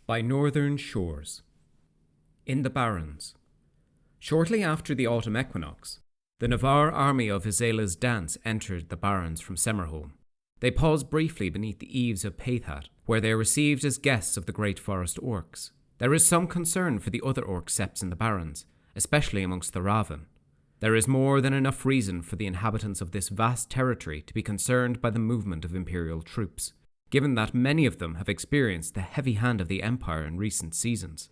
By northern shores. In the Barrens. Shortly after the autumn equinox, the Navarre army of Isela's dance entered the Barrens from Semmerholm. They paused briefly beneath the eaves of Peithat, where they are received as guests of the great forest orcs. There is some concern for the other orc septs in the Barrens, especially amongst the Raven. There is more than enough reason for the inhabitants of this vast territory to be concerned by the movement of Imperial troops, given that many of them have experienced the heavy hand of the Empire in recent seasons.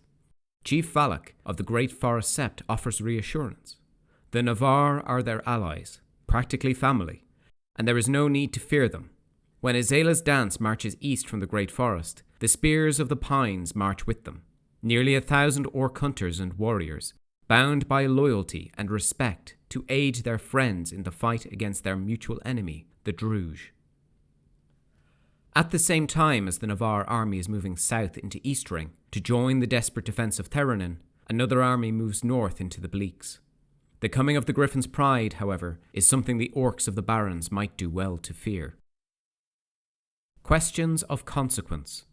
Chief Valak of the Great Forest Sept offers reassurance. The Navarre are their allies, practically family, and there is no need to fear them. When Isela's dance marches east from the Great Forest, the spears of the pines march with them. Nearly 1,000 orc hunters and warriors, bound by loyalty and respect to aid their friends in the fight against their mutual enemy, the Druge. At the same time as the Navarre army is moving south into Eastring to join the desperate defence of Theranin, another army moves north into the Bleaks. The coming of the Griffin's Pride, however, is something the orcs of the Barrens might do well to fear. Questions of consequence.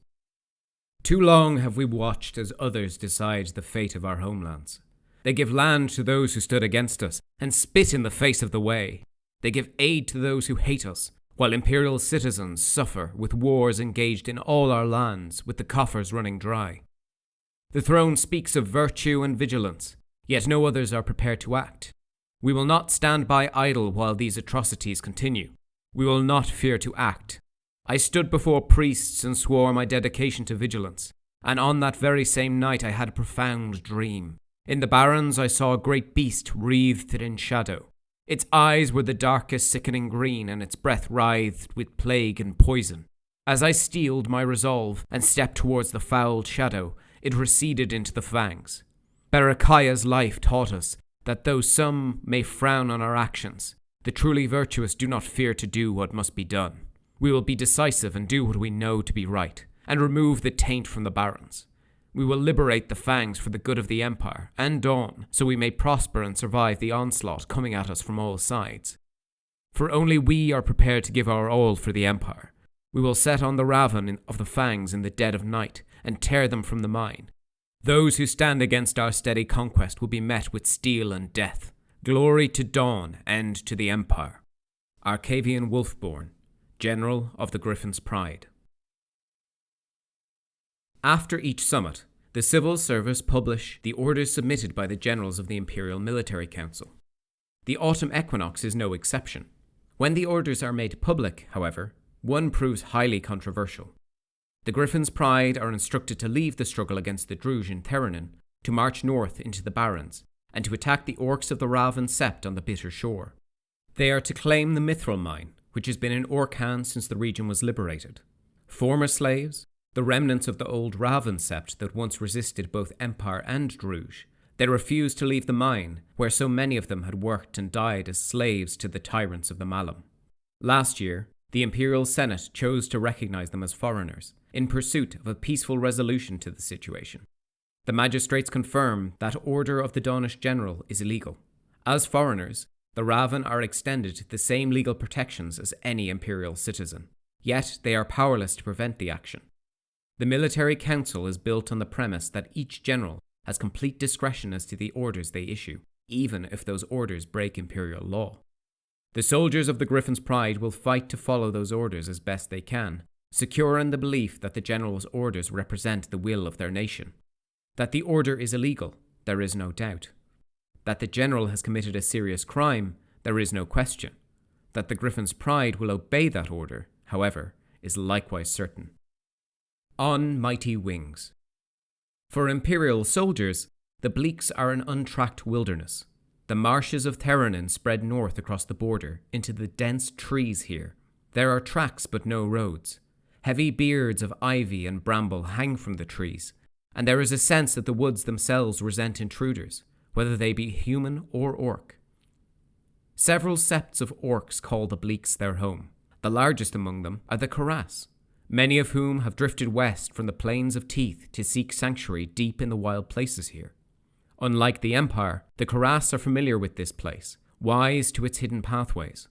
Too long have we watched as others decide the fate of our homelands. They give land to those who stood against us and spit in the face of the way. They give aid to those who hate us, while imperial citizens suffer with wars engaged in all our lands, with the coffers running dry. The throne speaks of virtue and vigilance, yet no others are prepared to act. We will not stand by idle while these atrocities continue. We will not fear to act. I stood before priests and swore my dedication to vigilance, and on that very same night I had a profound dream. In the Barrens I saw a great beast wreathed in shadow. Its eyes were the darkest sickening green, and its breath writhed with plague and poison. As I steeled my resolve and stepped towards the fouled shadow, it receded into the fangs. Berechiah's life taught us that though some may frown on our actions, the truly virtuous do not fear to do what must be done. We will be decisive and do what we know to be right, and remove the taint from the Barrens. We will liberate the fangs for the good of the Empire and Dawn, so we may prosper and survive the onslaught coming at us from all sides. For only we are prepared to give our all for the Empire. We will set on the Raven of the fangs in the dead of night and tear them from the mine. Those who stand against our steady conquest will be met with steel and death. Glory to Dawn and to the Empire. Arcavian Wolfborn, General of the Griffin's Pride. After each summit, the civil service publish the orders submitted by the generals of the Imperial Military Council. The autumn equinox is no exception. When the orders are made public, however, one proves highly controversial. The Griffin's Pride are instructed to leave the struggle against the Druge in Theranin, to march north into the Barrens, and to attack the orcs of the Raven Sept on the Bitter Shore. They are to claim the Mithril Mine, which has been in orc hands since the region was liberated. Former slaves, the remnants of the old Raven Sept that once resisted both Empire and Druge, they refused to leave the mine, where so many of them had worked and died as slaves to the tyrants of the Malum. Last year, the Imperial Senate chose to recognize them as foreigners, in pursuit of a peaceful resolution to the situation. The magistrates confirm that order of the Dawnish general is illegal. As foreigners, the Raven are extended the same legal protections as any Imperial citizen, yet they are powerless to prevent the action. The military council is built on the premise that each general has complete discretion as to the orders they issue, even if those orders break Imperial law. The soldiers of the Griffin's Pride will fight to follow those orders as best they can, secure in the belief that the general's orders represent the will of their nation. That the order is illegal, there is no doubt. That the general has committed a serious crime, there is no question. That the Griffin's Pride will obey that order, however, is likewise certain. On mighty wings. For Imperial soldiers, the Bleaks are an untracked wilderness. The marshes of Theranin spread north across the border into the dense trees here. There are tracks but no roads. Heavy beards of ivy and bramble hang from the trees, and there is a sense that the woods themselves resent intruders, whether they be human or orc. Several septs of orcs call the Bleaks their home. The largest among them are the Karass, many of whom have drifted west from the Plains of Teeth to seek sanctuary deep in the wild places here. Unlike the Empire, the Karass are familiar with this place, wise to its hidden pathways.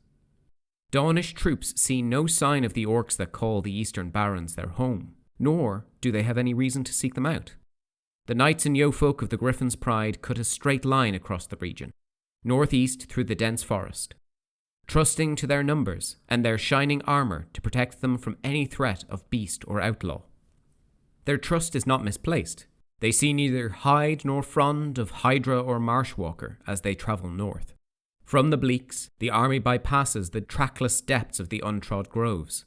Dawnish troops see no sign of the orcs that call the Eastern Barrens their home. nor do they have any reason to seek them out. The knights and yeofolk of the Griffin's Pride cut a straight line across the region, northeast through the dense forest, trusting to their numbers and their shining armour to protect them from any threat of beast or outlaw. Their trust is not misplaced. They see neither hide nor frond of hydra or marshwalker as they travel north. From the Bleaks, the army bypasses the trackless depths of the untrod groves.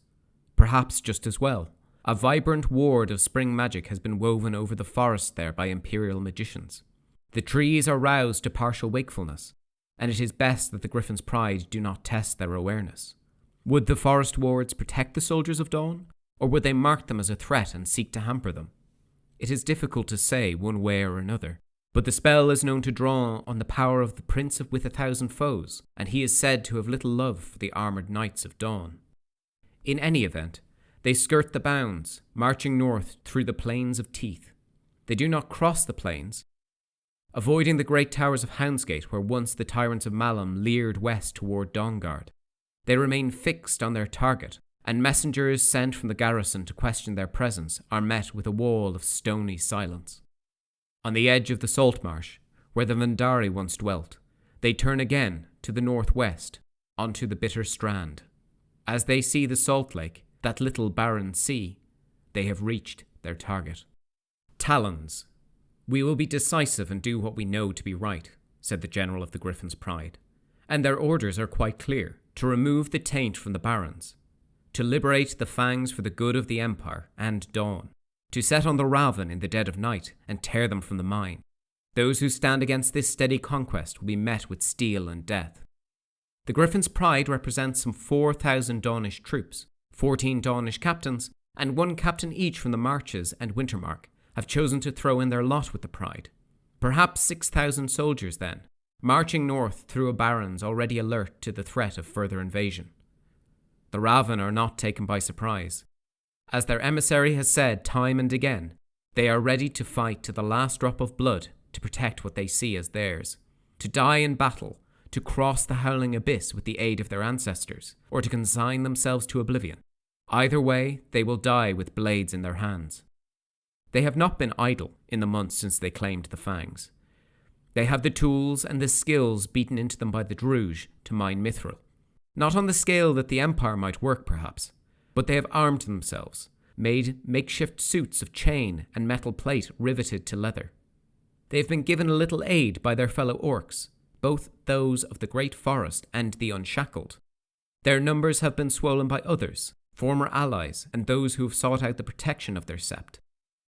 Perhaps just as well, a vibrant ward of spring magic has been woven over the forest there by imperial magicians. The trees are roused to partial wakefulness, and it is best that the Griffin's Pride do not test their awareness. Would the forest wards protect the soldiers of Dawn, or would they mark them as a threat and seek to hamper them? It is difficult to say one way or another, but the spell is known to draw on the power of the Prince with 1,000 foes, and he is said to have little love for the armoured knights of Dawn. In any event, they skirt the bounds, marching north through the plains of Teeth. They do not cross the plains, avoiding the great towers of Houndsgate where once the tyrants of Malum leered west toward Dawnguard. They remain fixed on their target, and messengers sent from the garrison to question their presence are met with a wall of stony silence. On the edge of the salt marsh, where the Vendari once dwelt, they turn again to the northwest, onto the bitter strand. As they see the salt lake, that little barren sea, they have reached their target. Talons. We will be decisive and do what we know to be right, said the general of the Griffin's Pride, and their orders are quite clear: to remove the taint from the barons, to liberate the fangs for the good of the Empire and Dawn, to set on the Raven in the dead of night and tear them from the mine. Those who stand against this steady conquest will be met with steel and death. The Griffin's Pride represents some 4,000 Dawnish troops. 14 Dawnish captains, and 1 captain each from the Marches and Wintermark, have chosen to throw in their lot with the Pride. Perhaps 6,000 soldiers then, marching north through a barons already alert to the threat of further invasion. The Raven are not taken by surprise. As their emissary has said time and again, they are ready to fight to the last drop of blood to protect what they see as theirs, to die in battle, to cross the howling abyss with the aid of their ancestors, or to consign themselves to oblivion. Either way, they will die with blades in their hands. They have not been idle in the months since they claimed the Fangs. They have the tools and the skills beaten into them by the Druge to mine Mithril. Not on the scale that the Empire might work, perhaps, but they have armed themselves, made makeshift suits of chain and metal plate riveted to leather. They have been given a little aid by their fellow orcs, both those of the Great Forest and the Unshackled. Their numbers have been swollen by others, former allies and those who have sought out the protection of their sept.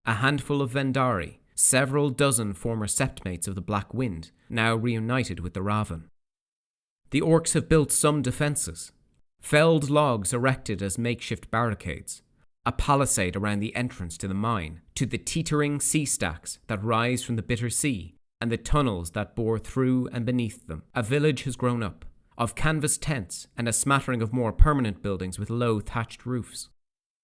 A handful of Vendari, several dozen former septmates of the Black Wind, now reunited with the Raven. The orcs have built some defences. Felled logs erected as makeshift barricades, a palisade around the entrance to the mine, to the teetering sea stacks that rise from the bitter sea, and the tunnels that bore through and beneath them. A village has grown up, of canvas tents and a smattering of more permanent buildings with low thatched roofs.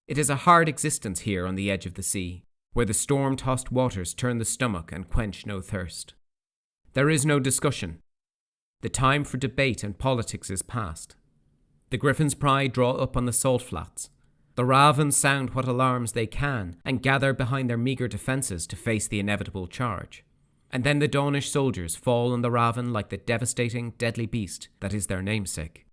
It is a hard existence here on the edge of the sea, where the storm-tossed waters turn the stomach and quench no thirst. There is no discussion. The time for debate and politics is past. The Griffin's Pride draw up on the salt flats. The Raven sound what alarms they can and gather behind their meagre defences to face the inevitable charge. And then the Dawnish soldiers fall on the Raven like the devastating, deadly beast that is their namesake.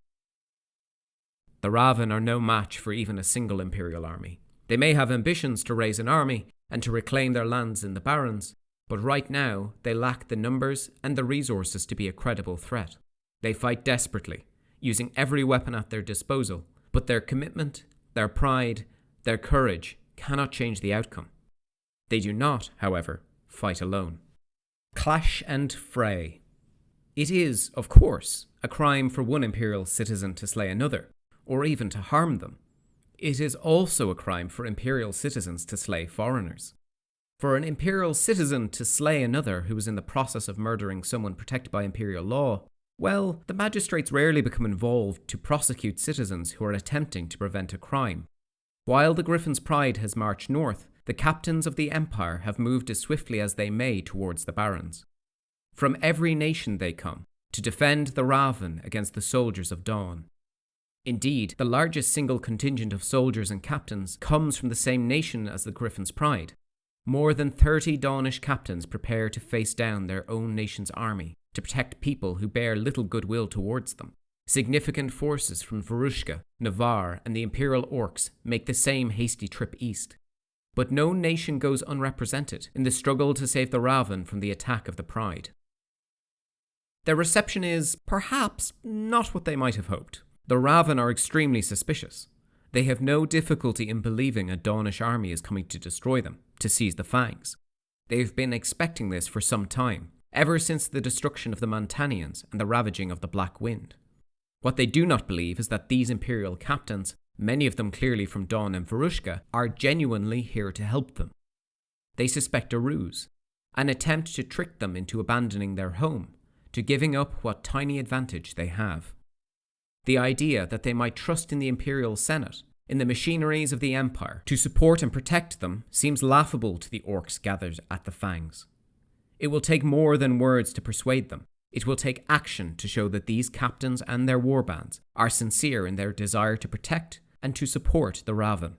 The Raven are no match for even a single imperial army. They may have ambitions to raise an army and to reclaim their lands in the barons, but right now they lack the numbers and the resources to be a credible threat. They fight desperately, using every weapon at their disposal, but their commitment, their pride, their courage cannot change the outcome. They do not, however, fight alone. Clash and fray. It is, of course, a crime for one imperial citizen to slay another, or even to harm them. It is also a crime for imperial citizens to slay foreigners. For an imperial citizen to slay another who is in the process of murdering someone protected by imperial law, well, the magistrates rarely become involved to prosecute citizens who are attempting to prevent a crime. While the Griffin's Pride has marched north, the captains of the Empire have moved as swiftly as they may towards the barons. From every nation they come, to defend the Raven against the soldiers of Dawn. Indeed, the largest single contingent of soldiers and captains comes from the same nation as the Griffin's Pride. More than 30 Dawnish captains prepare to face down their own nation's army to protect people who bear little goodwill towards them. Significant forces from Varushka, Navarre, and the Imperial Orcs make the same hasty trip east. But no nation goes unrepresented in the struggle to save the Raven from the attack of the Pride. Their reception is, perhaps, not what they might have hoped. The Raven are extremely suspicious. They have no difficulty in believing a Dawnish army is coming to destroy them, to seize the Fangs. They've been expecting this for some time, ever since the destruction of the Montanians and the ravaging of the Black Wind. What they do not believe is that these Imperial captains, many of them clearly from Dawn and Varushka, are genuinely here to help them. They suspect a ruse, an attempt to trick them into abandoning their home, to giving up what tiny advantage they have. The idea that they might trust in the Imperial Senate, in the machineries of the Empire, to support and protect them seems laughable to the Orcs gathered at the Fangs. It will take more than words to persuade them. It will take action to show that these captains and their warbands are sincere in their desire to protect and to support the Raven.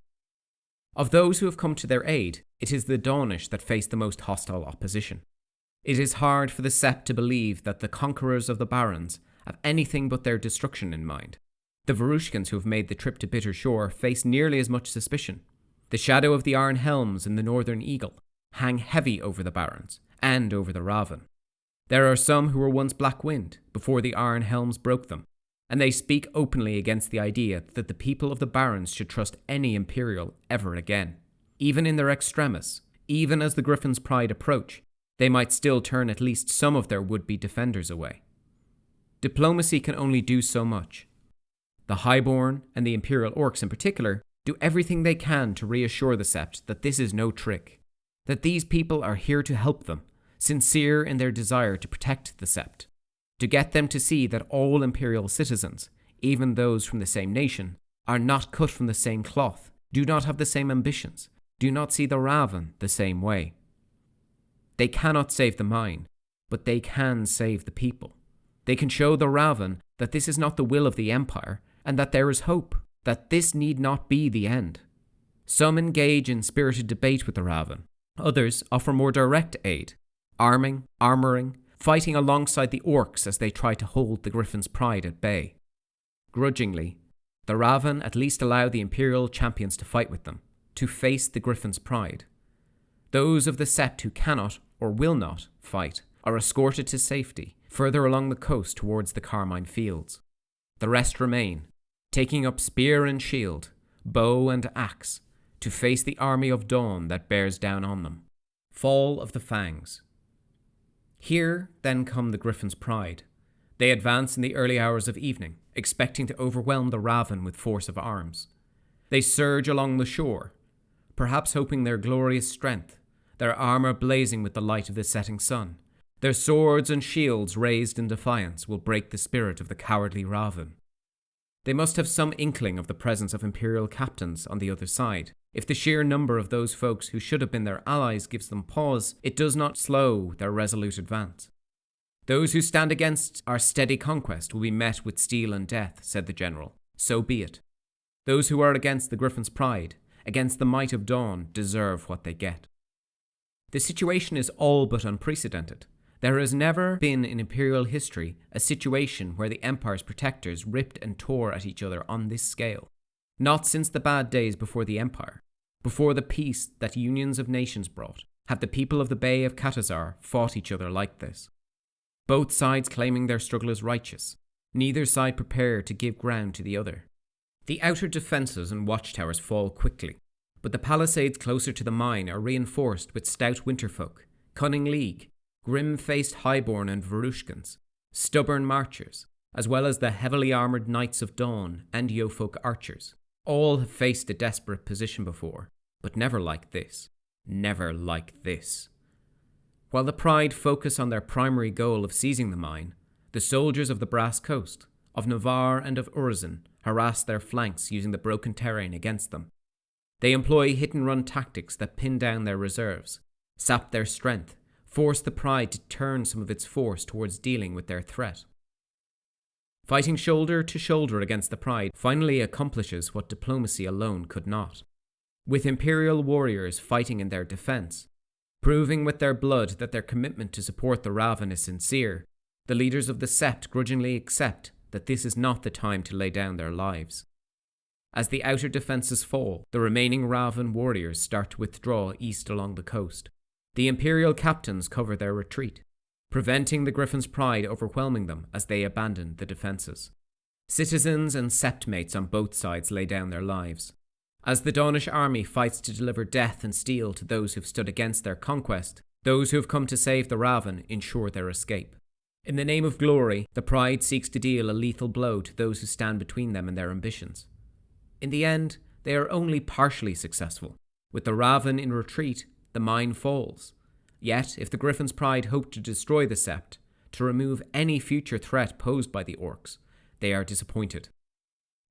Of those who have come to their aid, it is the Dawnish that face the most hostile opposition. It is hard for the Sept to believe that the conquerors of the Barons have anything but their destruction in mind. The Varushkans who have made the trip to Bitter Shore face nearly as much suspicion. The shadow of the Iron Helms in the Northern Eagle hang heavy over the Barons and over the Raven. There are some who were once Black Wind before the Iron Helms broke them, and they speak openly against the idea that the people of the Barons should trust any Imperial ever again. Even in their extremis, even as the Griffin's Pride approach, they might still turn at least some of their would-be defenders away. Diplomacy can only do so much. The Highborn, and the Imperial Orcs in particular, do everything they can to reassure the Sept that this is no trick, that these people are here to help them, sincere in their desire to protect the Sept, to get them to see that all Imperial citizens, even those from the same nation, are not cut from the same cloth, do not have the same ambitions, do not see the Raven the same way. They cannot save the mine, but they can save the people. They can show the Raven that this is not the will of the Empire, and that there is hope, that this need not be the end. Some engage in spirited debate with the Raven. Others offer more direct aid, arming, armouring, fighting alongside the Orcs as they try to hold the Griffin's Pride at bay. Grudgingly, the Raven at least allow the Imperial champions to fight with them, to face the Griffin's Pride. Those of the Sept who cannot, or will not, fight are escorted to safety further along the coast towards the Carmine Fields. The rest remain, taking up spear and shield, bow and axe, to face the army of Dawn that bears down on them. Fall of the Fangs. Here then come the Griffin's Pride. They advance in the early hours of evening, expecting to overwhelm the Raven with force of arms. They surge along the shore, perhaps hoping their glorious strength, their armour blazing with the light of the setting sun, their swords and shields raised in defiance, will break the spirit of the cowardly Raven. They must have some inkling of the presence of Imperial captains on the other side. If the sheer number of those folks who should have been their allies gives them pause, it does not slow their resolute advance. Those who stand against our steady conquest will be met with steel and death, said the general. So be it. Those who are against the Griffin's Pride, against the might of Dawn, deserve what they get. The situation is all but unprecedented. There has never been in Imperial history a situation where the Empire's protectors ripped and tore at each other on this scale. Not since the bad days before the Empire, before the peace that unions of nations brought, have the people of the Bay of Katazar fought each other like this. Both sides claiming their struggle is righteous, neither side prepared to give ground to the other. The outer defences and watchtowers fall quickly, but the palisades closer to the mine are reinforced with stout winterfolk, cunning league, grim-faced Highborn and Varushkans, stubborn marchers, as well as the heavily armoured Knights of Dawn and Yeofolk archers. All have faced a desperate position before, but never like this. Never like this. While the Pride focus on their primary goal of seizing the mine, the soldiers of the Brass Coast, of Navarre and of Urizen, harass their flanks using the broken terrain against them. They employ hit-and-run tactics that pin down their reserves, sap their strength, force the Pride to turn some of its force towards dealing with their threat. Fighting shoulder to shoulder against the Pride finally accomplishes what diplomacy alone could not. With Imperial warriors fighting in their defense, proving with their blood that their commitment to support the Raven is sincere, the leaders of the Sept grudgingly accept that this is not the time to lay down their lives. As the outer defences fall, the remaining Raven warriors start to withdraw east along the coast. The Imperial captains cover their retreat, preventing the Griffin's Pride overwhelming them as they abandon the defences. Citizens and Septmates on both sides lay down their lives. As the Dawnish army fights to deliver death and steel to those who've stood against their conquest, those who have come to save the Raven ensure their escape. In the name of glory, the Pride seeks to deal a lethal blow to those who stand between them and their ambitions. In the end, they are only partially successful. With the Raven in retreat, the mine falls. Yet, if the Griffin's Pride hope to destroy the Sept, to remove any future threat posed by the Orcs, they are disappointed.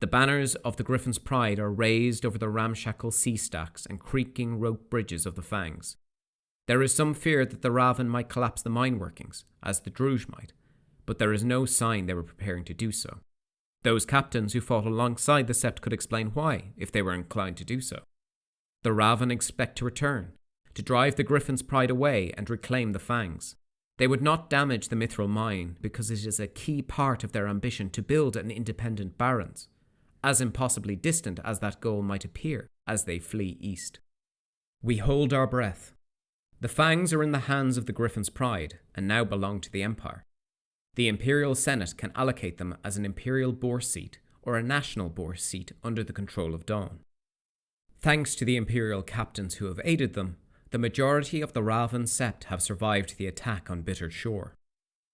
The banners of the Griffin's Pride are raised over the ramshackle sea stacks and creaking rope bridges of the Fangs. There is some fear that the Raven might collapse the mine workings, as the Druj might, but there is no sign they were preparing to do so. Those captains who fought alongside the Sept could explain why, if they were inclined to do so. The Raven expect to return, to drive the Griffin's Pride away and reclaim the Fangs. They would not damage the Mithril mine because it is a key part of their ambition to build an independent barons, as impossibly distant as that goal might appear as they flee east. We hold our breath. The Fangs are in the hands of the Griffin's Pride and now belong to the Empire. The Imperial Senate can allocate them as an Imperial Boar seat or a National Boar seat under the control of Dawn. Thanks to the Imperial captains who have aided them, the majority of the Raven Sept have survived the attack on Bittered Shore.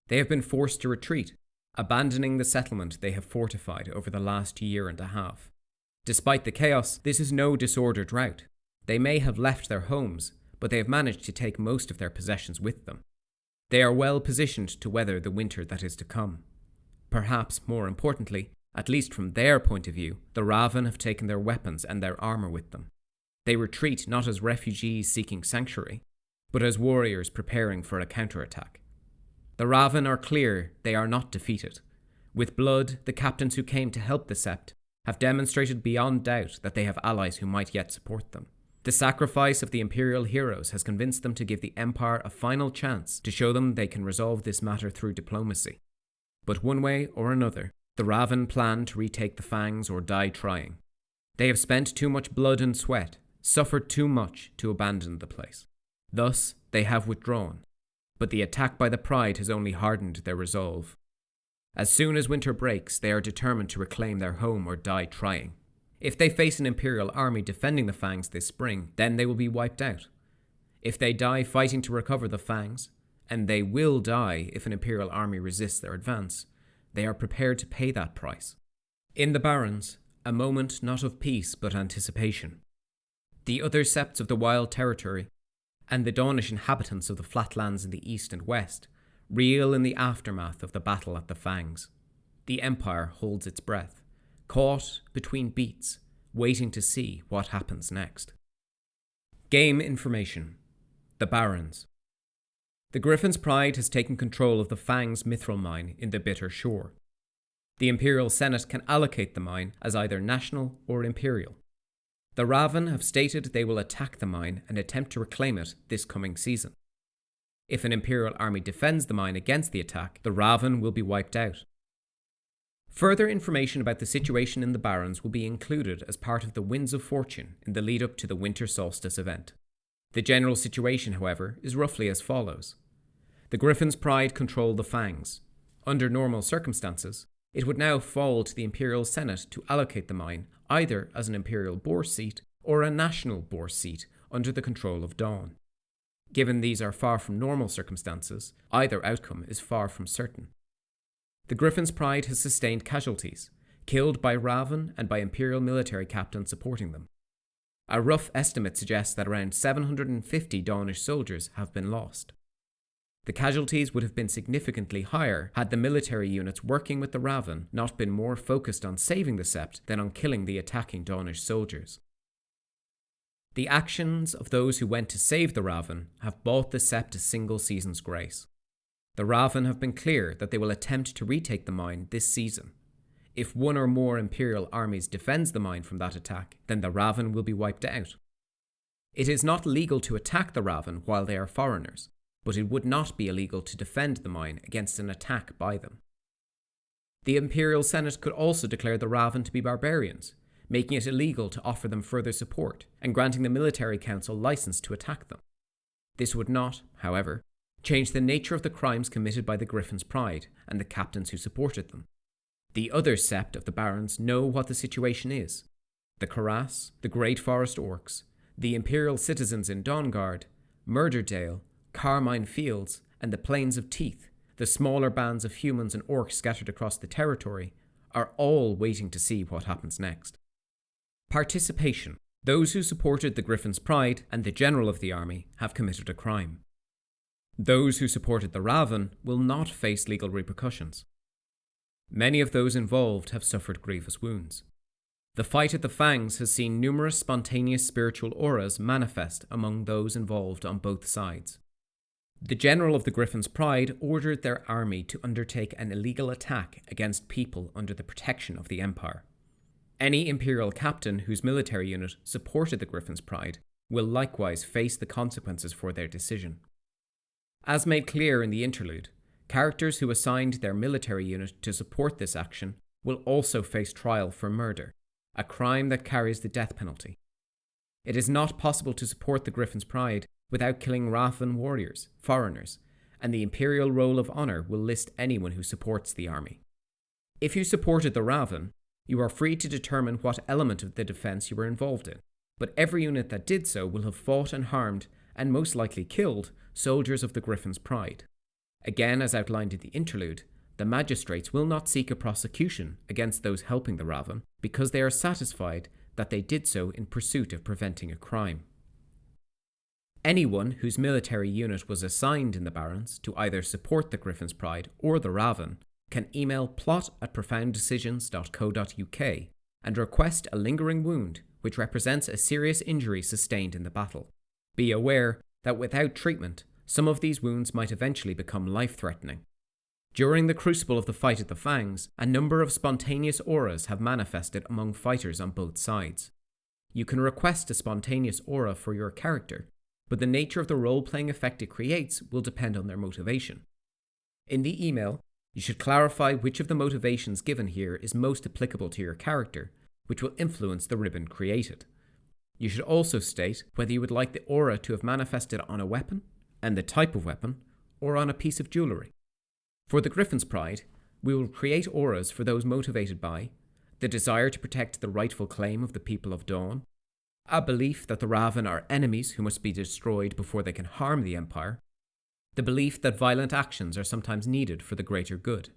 They have been forced to retreat, abandoning the settlement they have fortified over the last year and a half. Despite the chaos, this is no disordered rout. They may have left their homes, but they have managed to take most of their possessions with them. They are well positioned to weather the winter that is to come. Perhaps more importantly, at least from their point of view, the Raven have taken their weapons and their armour with them. They retreat not as refugees seeking sanctuary, but as warriors preparing for a counterattack. The Raven are clear they are not defeated. With blood, the captains who came to help the Sept have demonstrated beyond doubt that they have allies who might yet support them. The sacrifice of the Imperial heroes has convinced them to give the Empire a final chance to show them they can resolve this matter through diplomacy. But one way or another, the Raven plan to retake the Fangs or die trying. They have spent too much blood and sweat, suffered too much to abandon the place. Thus, they have withdrawn. But the attack by the Pride has only hardened their resolve. As soon as winter breaks, they are determined to reclaim their home or die trying. If they face an Imperial army defending the Fangs this spring, then they will be wiped out. If they die fighting to recover the Fangs, and they will die if an Imperial army resists their advance, they are prepared to pay that price. In the Barrens, a moment not of peace but anticipation. The other Septs of the Wild Territory, and the Dawnish inhabitants of the flatlands in the east and west, reel in the aftermath of the battle at the Fangs. The Empire holds its breath, caught between beats, waiting to see what happens next. Game information. The Barrens. The Griffin's Pride has taken control of the Fangs Mithril mine in the Bitter Shore. The Imperial Senate can allocate the mine as either national or imperial. The Raven have stated they will attack the mine and attempt to reclaim it this coming season. If an Imperial army defends the mine against the attack, the Raven will be wiped out. Further information about the situation in the Barrens will be included as part of the Winds of Fortune in the lead-up to the Winter Solstice event. The general situation, however, is roughly as follows. The Griffin's Pride control the Fangs. Under normal circumstances, it would now fall to the Imperial Senate to allocate the mine either as an Imperial Boar seat or a National Boar seat under the control of Dawn. Given these are far from normal circumstances, either outcome is far from certain. The Griffin's Pride has sustained casualties, killed by Raven and by Imperial military captains supporting them. A rough estimate suggests that around 750 Dawnish soldiers have been lost. The casualties would have been significantly higher had the military units working with the Raven not been more focused on saving the Sept than on killing the attacking Dawnish soldiers. The actions of those who went to save the Raven have bought the Sept a single season's grace. The Raven have been clear that they will attempt to retake the mine this season. If one or more Imperial armies defends the mine from that attack, then the Raven will be wiped out. It is not legal to attack the Raven while they are foreigners, but it would not be illegal to defend the mine against an attack by them. The Imperial Senate could also declare the Raven to be barbarians, making it illegal to offer them further support and granting the Military Council license to attack them. This would not, however, change the nature of the crimes committed by the Griffin's Pride and the captains who supported them. The other sept of the Barons know what the situation is. The Cuirass, the Great Forest Orcs, the Imperial citizens in Dawnguard, Murderdale, Carmine Fields, and the Plains of Teeth, the smaller bands of humans and orcs scattered across the territory, are all waiting to see what happens next. Participation. Those who supported the Griffin's Pride and the general of the army have committed a crime. Those who supported the Raven will not face legal repercussions. Many of those involved have suffered grievous wounds. The fight at the Fangs has seen numerous spontaneous spiritual auras manifest among those involved on both sides. The general of the Griffin's Pride ordered their army to undertake an illegal attack against people under the protection of the Empire. Any Imperial captain whose military unit supported the Griffin's Pride will likewise face the consequences for their decision. As made clear in the interlude, characters who assigned their military unit to support this action will also face trial for murder, a crime that carries the death penalty. It is not possible to support the Griffin's Pride without killing Raven warriors, foreigners, and the Imperial Roll of Honour will list anyone who supports the army. If you supported the Raven, you are free to determine what element of the defence you were involved in, but every unit that did so will have fought and harmed, and most likely killed, soldiers of the Griffin's Pride. Again, as outlined in the interlude, the magistrates will not seek a prosecution against those helping the Raven because they are satisfied that they did so in pursuit of preventing a crime. Anyone whose military unit was assigned in the Barons to either support the Griffin's Pride or the Raven can email plot@profounddecisions.co.uk and request a lingering wound which represents a serious injury sustained in the battle. Be aware that without treatment, some of these wounds might eventually become life-threatening. During the crucible of the fight at the Fangs, a number of spontaneous auras have manifested among fighters on both sides. You can request a spontaneous aura for your character, but the nature of the role-playing effect it creates will depend on their motivation. In the email, you should clarify which of the motivations given here is most applicable to your character, which will influence the ribbon created. You should also state whether you would like the aura to have manifested on a weapon, and the type of weapon, or on a piece of jewellery. For the Griffin's Pride, we will create auras for those motivated by the desire to protect the rightful claim of the people of Dawn, a belief that the Raven are enemies who must be destroyed before they can harm the Empire, the belief that violent actions are sometimes needed for the greater good.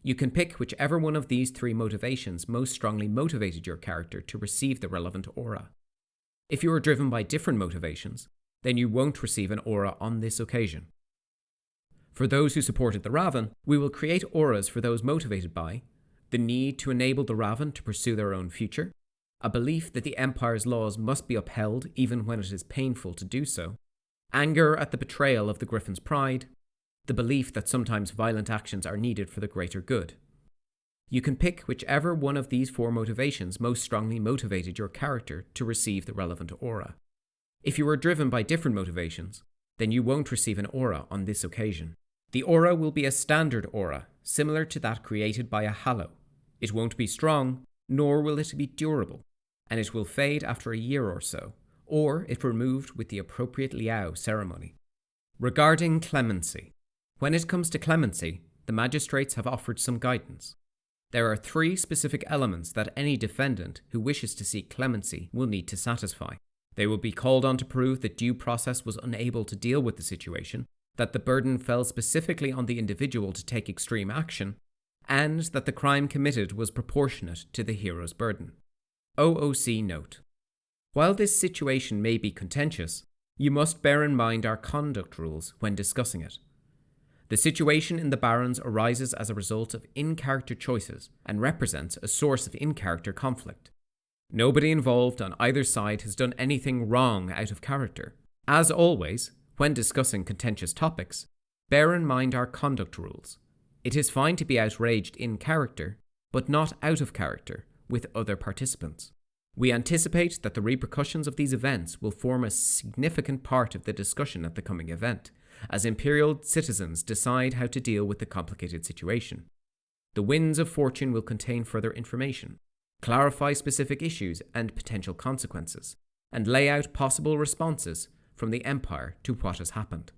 You can pick whichever one of these three motivations most strongly motivated your character to receive the relevant aura. If you are driven by different motivations, then you won't receive an aura on this occasion. For those who supported the Raven, we will create auras for those motivated by the need to enable the Raven to pursue their own future, a belief that the Empire's laws must be upheld even when it is painful to do so, anger at the betrayal of the Griffin's Pride, the belief that sometimes violent actions are needed for the greater good. You can pick whichever one of these four motivations most strongly motivated your character to receive the relevant aura. If you are driven by different motivations, then you won't receive an aura on this occasion. The aura will be a standard aura, similar to that created by a Hallow. It won't be strong, nor will it be durable, and it will fade after a year or so, or if removed with the appropriate Liao ceremony. Regarding clemency. When it comes to clemency, the magistrates have offered some guidance. There are 3 specific elements that any defendant who wishes to seek clemency will need to satisfy. They will be called on to prove that due process was unable to deal with the situation, that the burden fell specifically on the individual to take extreme action, and that the crime committed was proportionate to the hero's burden. OOC note. While this situation may be contentious, you must bear in mind our conduct rules when discussing it. The situation in the Barons arises as a result of in-character choices and represents a source of in-character conflict. Nobody involved on either side has done anything wrong out of character. As always, when discussing contentious topics, Bear in mind our conduct rules. It is fine to be outraged in character, but not out of character with other participants. We anticipate that the repercussions of these events will form a significant part of the discussion at the coming event, as Imperial citizens decide how to deal with the complicated situation. The Winds of Fortune will contain further information, clarify specific issues and potential consequences, and lay out possible responses from the Empire to what has happened.